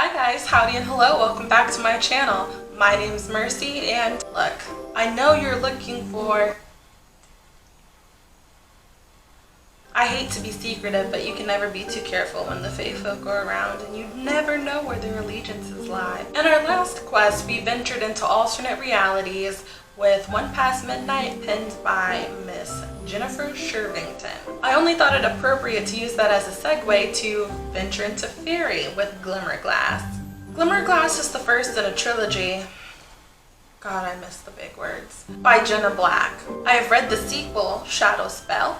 Hi guys, howdy and hello, welcome back to my channel. My name's Mercy and look, I know you're looking for... I hate to be secretive, but you can never be too careful when the fae folk are around and you never know where their allegiances lie. In our last quest, we ventured into alternate realities with One Past Midnight penned by Miss Jennifer Shervington. I only thought it appropriate to use that as a segue to venture into faerie with Glimmer Glass. Glimmer Glass is the first in a trilogy. God, I miss the big words. By Jenna Black. I have read the sequel, Shadow Spell,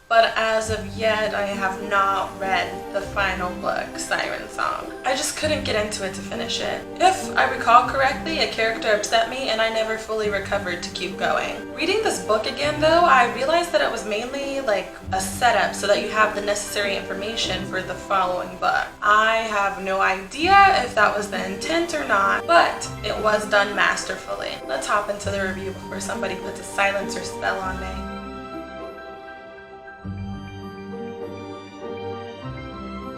but as of yet I have not read the final book, Siren Song. I just couldn't get into it to finish it. If I recall correctly, a character upset me and I never fully recovered to keep going. Reading this book again though, I realized that it was mainly like a setup so that you have the necessary information for the following book. I have no idea if that was the intent or not, but it was done masterfully. Let's hop into the review before somebody puts a silencer spell on me.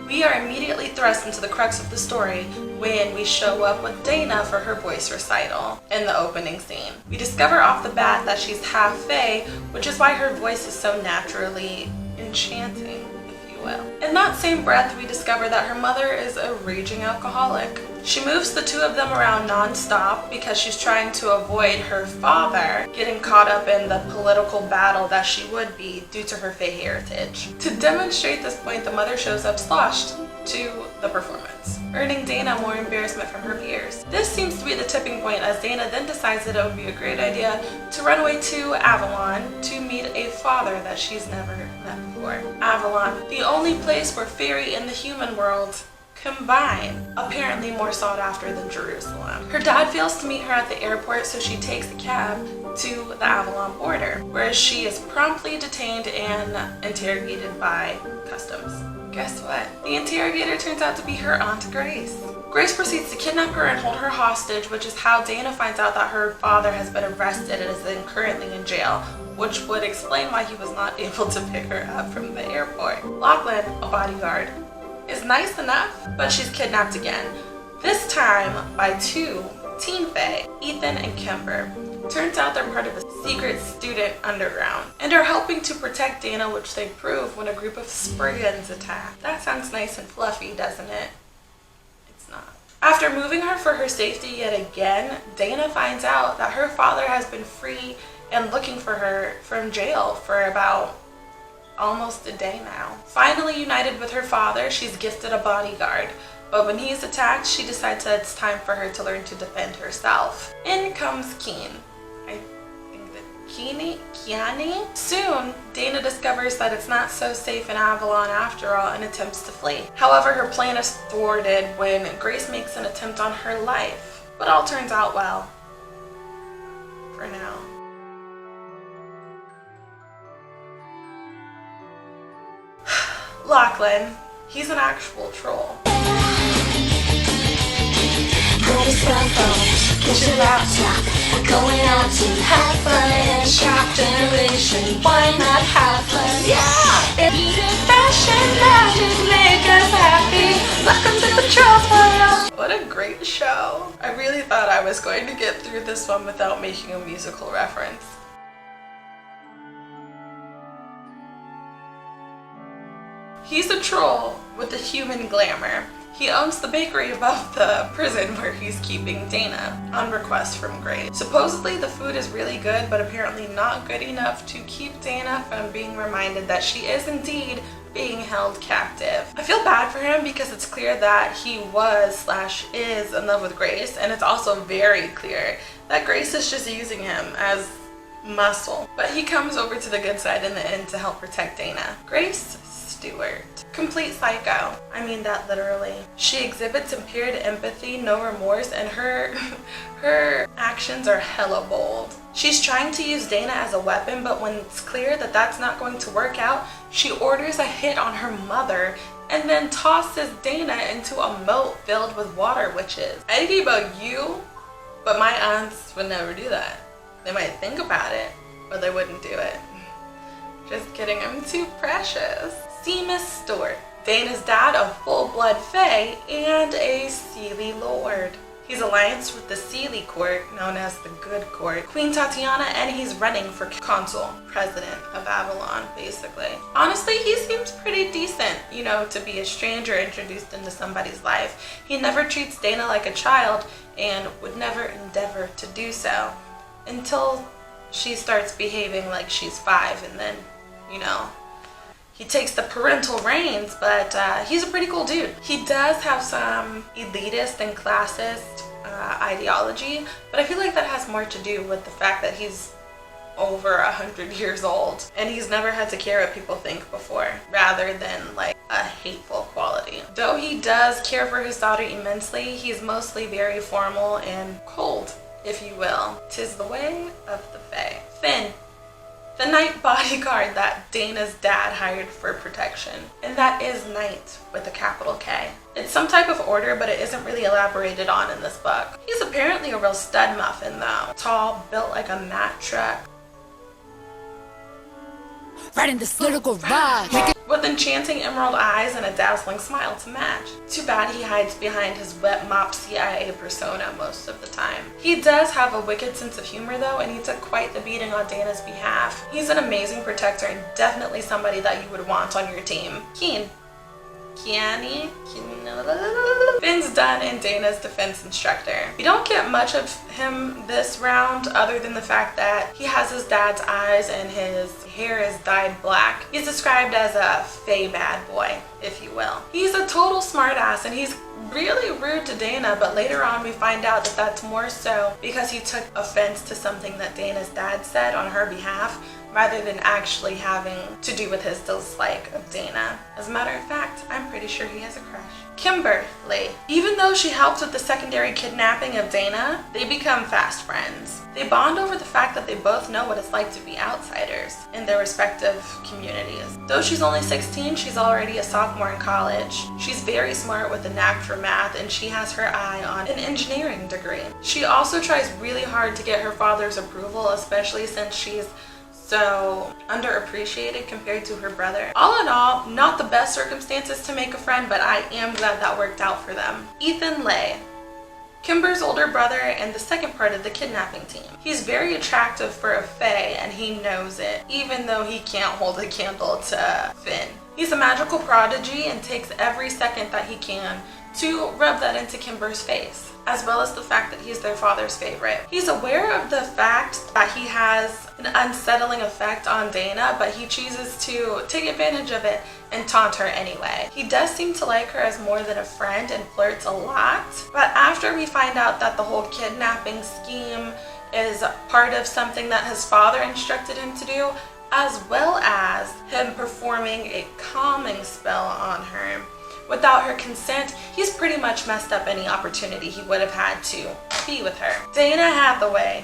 We are immediately thrust into the crux of the story when we show up with Dana for her voice recital in the opening scene. We discover off the bat that she's half fae, which is why her voice is so naturally enchanting, if you will. In that same breath, we discover that her mother is a raging alcoholic. She moves the two of them around non-stop because she's trying to avoid her father getting caught up in the political battle that she would be due to her fae heritage. To demonstrate this point, the mother shows up sloshed to the performance, earning Dana more embarrassment from her peers. This seems to be the tipping point as Dana then decides that it would be a great idea to run away to Avalon to meet a father that she's never met before. Avalon, the only place where faerie and the human world combine, apparently more sought after than Jerusalem. Her dad fails to meet her at the airport, so she takes a cab to the Avalon border, where she is promptly detained and interrogated by customs. Guess what? The interrogator turns out to be her Aunt Grace. Grace proceeds to kidnap her and hold her hostage, which is how Dana finds out that her father has been arrested and is then currently in jail, which would explain why he was not able to pick her up from the airport. Lachlan, a bodyguard, is nice enough, but she's kidnapped again. This time by two teen fae, Ethan and Kemper. Turns out they're part of a secret student underground and are helping to protect Dana, which they prove when a group of Spriggans attack. That sounds nice and fluffy, doesn't it? It's not. After moving her for her safety yet again, Dana finds out that her father has been free and looking for her from jail for about almost a day now. Finally united with her father, she's gifted a bodyguard, but when he's attacked, she decides that it's time for her to learn to defend herself. In comes Keen. I think that Kiani? Soon, Dana discovers that it's not so safe in Avalon after all and attempts to flee. However, her plan is thwarted when Grace makes an attempt on her life, but all turns out well. For now. Lachlan, he's an actual troll. Grab a cell phone, get your laptop, we're going out to have fun and shop generation. Why not have fun? Yeah! Music, fashion, magic, make us happy. Welcome to the troll world. What a great show. I really thought I was going to get through this one without making a musical reference. He's a troll with a human glamour. He owns the bakery above the prison where he's keeping Dana, on request from Grace. Supposedly the food is really good, but apparently not good enough to keep Dana from being reminded that she is indeed being held captive. I feel bad for him because it's clear that he was/is in love with Grace, and it's also very clear that Grace is just using him as muscle. But he comes over to the good side in the end to help protect Dana. Grace Stewart. Complete psycho. I mean that literally. She exhibits impaired empathy, no remorse, and her actions are hella bold. She's trying to use Dana as a weapon, but when it's clear that that's not going to work out, she orders a hit on her mother and then tosses Dana into a moat filled with water witches. I don't know about you, but my aunts would never do that. They might think about it, but they wouldn't do it. Just kidding, I'm too precious. Seamus Stewart. Dana's dad, a full-blood fae, and a Seelie lord. He's allianced with the Seelie court, known as the Good Court, Queen Tatiana, and he's running for consul, president of Avalon, basically. Honestly, he seems pretty decent, you know, to be a stranger introduced into somebody's life. He never treats Dana like a child and would never endeavor to do so until she starts behaving like she's 5, and then, you know, he takes the parental reins, but he's a pretty cool dude. He does have some elitist and classist ideology, but I feel like that has more to do with the fact that he's over 100 years old and he's never had to care what people think before, rather than like a hateful quality. Though he does care for his daughter immensely, he's mostly very formal and cold, if you will. 'Tis the way of the fae. Finn, the knight bodyguard that Dana's dad hired for protection. And that is knight with a capital K. It's some type of order, but it isn't really elaborated on in this book. He's apparently a real stud muffin though. Tall, built like a Mack truck. Riding this little garage. With enchanting emerald eyes and a dazzling smile to match. Too bad he hides behind his wet mop CIA persona most of the time. He does have a wicked sense of humor though, and he took quite the beating on Dana's behalf. He's an amazing protector and definitely somebody that you would want on your team. Finn's done in Dana's defense instructor. We don't get much of him this round other than the fact that he has his dad's eyes and his hair is dyed black. He's described as a fae bad boy, if you will. He's a total smartass and he's really rude to Dana, but later on we find out that that's more so because he took offense to something that Dana's dad said on her behalf, rather than actually having to do with his dislike of Dana. As a matter of fact, I'm pretty sure he has a crush. Kimberly. Even though she helped with the secondary kidnapping of Dana, they become fast friends. They bond over the fact that they both know what it's like to be outsiders in their respective communities. Though she's only 16, she's already a sophomore in college. She's very smart with a knack for math, and she has her eye on an engineering degree. She also tries really hard to get her father's approval, especially since she's so underappreciated compared to her brother. All in all, not the best circumstances to make a friend, but I am glad that worked out for them. Ethan Lay. Kimber's older brother and the second part of the kidnapping team. He's very attractive for a fae and he knows it, even though he can't hold a candle to Finn. He's a magical prodigy and takes every second that he can to rub that into Kimber's face, as well as the fact that he's their father's favorite. He's aware of the fact that he has an unsettling effect on Dana, but he chooses to take advantage of it and taunt her anyway. He does seem to like her as more than a friend and flirts a lot, but after we find out that the whole kidnapping scheme is part of something that his father instructed him to do, as well as him performing a calming spell on her without her consent, he's pretty much messed up any opportunity he would have had to be with her. Dana Hathaway,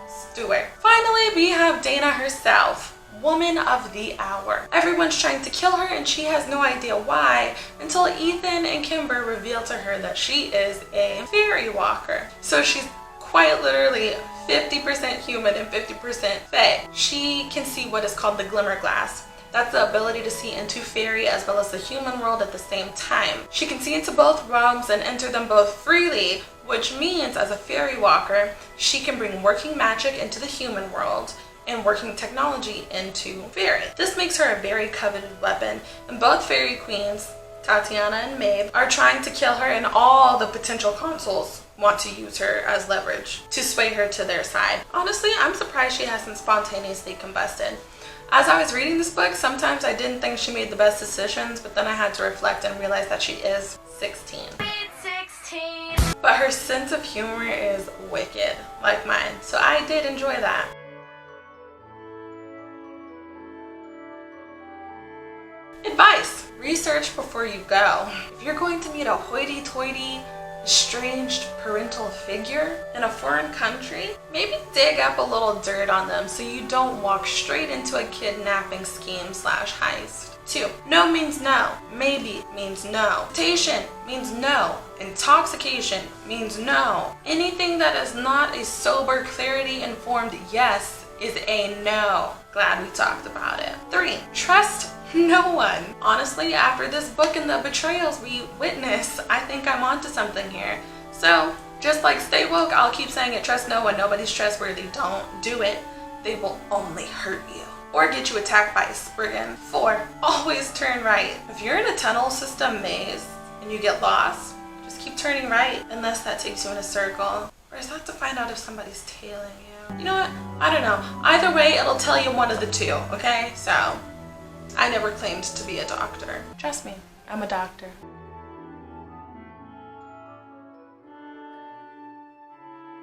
Stewart. Finally, we have Dana herself, woman of the hour. Everyone's trying to kill her and she has no idea why until Ethan and Kimber reveal to her that she is a faerie walker. So she's quite literally 50% human and 50% fae. She can see what is called the glimmer glass. That's the ability to see into faerie as well as the human world at the same time. She can see into both realms and enter them both freely, which means as a faerie walker, she can bring working magic into the human world and working technology into faerie. This makes her a very coveted weapon, and both fairy queens, Tatiana and Maeve, are trying to kill her, and all the potential consuls want to use her as leverage to sway her to their side. Honestly, I'm surprised she hasn't spontaneously combusted. As I was reading this book, sometimes I didn't think she made the best decisions, but then I had to reflect and realize that she is 16. But her sense of humor is wicked, like mine, so I did enjoy that. Advice: research before you go. If you're going to meet a hoity-toity, estranged parental figure in a foreign country, maybe dig up a little dirt on them so you don't walk straight into a kidnapping scheme / heist. 2. No means no. Maybe means no. Temptation means no. Intoxication means no. Anything that is not a sober, clarity-informed yes is a no. Glad we talked about it. 3. Trust No one. Honestly, after this book and the betrayals we witness, I think I'm onto something here. So, just like stay woke, I'll keep saying it, trust no one, nobody's trustworthy, don't do it. They will only hurt you or get you attacked by a spriggan. 4, always turn right. If you're in a tunnel system maze and you get lost, just keep turning right unless that takes you in a circle. Or is that to find out if somebody's tailing you? You know what? I don't know. Either way, it'll tell you one of the two, okay? So, I never claimed to be a doctor. Trust me, I'm a doctor.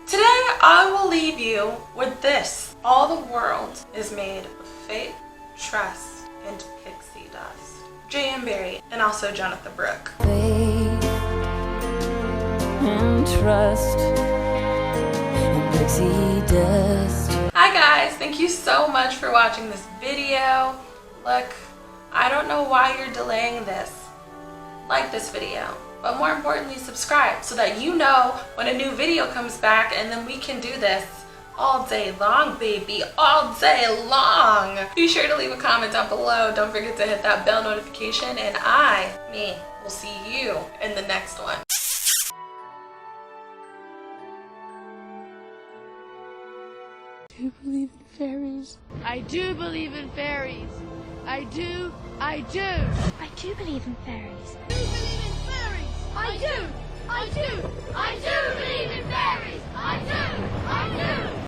Today, I will leave you with this. All the world is made of faith, trust, and pixie dust. J.M. Barrie, and also Jonathan Brooke. Faith and trust and pixie dust. Hi guys, thank you so much for watching this video. Look, I don't know why you're delaying this. Like this video, but more importantly, subscribe so that you know when a new video comes back, and then we can do this all day long, baby, all day long. Be sure to leave a comment down below. Don't forget to hit that bell notification, and me, will see you in the next one. I do believe in fairies. I do believe in fairies. I do. I do believe in fairies. I do believe in fairies. I do believe in fairies. I do.